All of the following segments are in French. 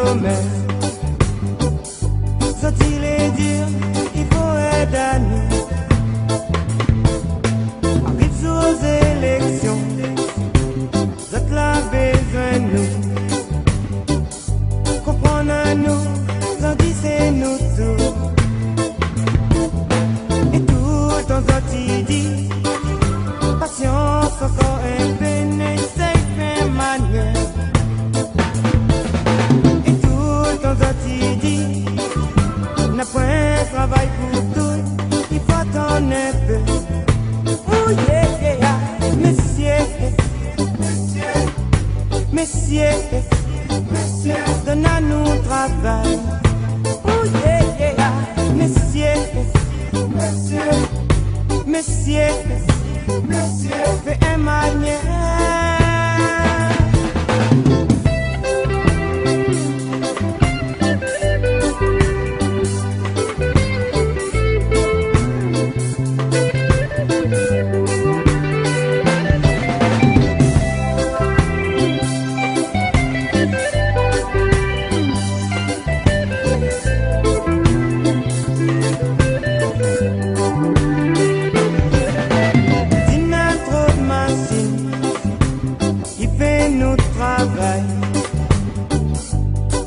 sommet. Sorti les dire, il faut aider à nous. Arrive aux élections, vous êtes là besoin de nous. Comprenez-nous, grandissez-nous tous. Et tout le temps sorti dit, patience encore un peu, n'essaye pas manière. Et tout le temps sorti dit, n'a pas un travail pour tout, il faut attendre un peu. Oh yeah, yeah, messieurs, messieurs, messieurs, donnez-nous travail. Oh yeah, yeah, messieurs, messieurs, messieurs, messieurs, fais un manière.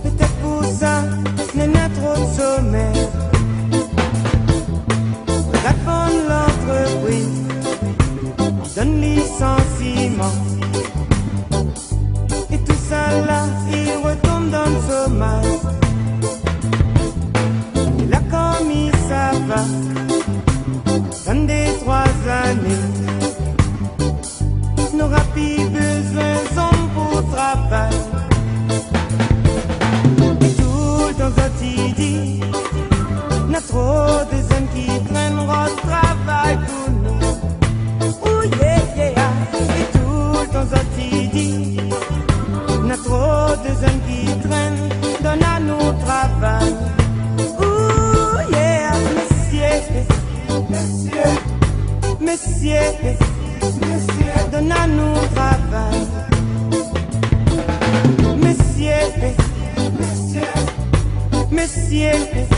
Peut-être pour ça, n'est pas trop de sommaire. Répondre l'entreprise, donne licenciement. Et tout ça là, il retombe dans le chômage. Et là comme il ça va, dans des 3 années, n'aura plus besoin d'hommes pour travail. Et tout le temps sorti dit, n'a trop de jeunes qui prennent au travail pour nous. Oh yeah, yeah. Et tout le temps sorti dit, n'a trop de jeunes qui traînent, donnent à nous travail. Oh yeah, messieurs, messieurs, messieurs, messieurs, donnez à nous travail. Messieurs, messieurs, messieurs,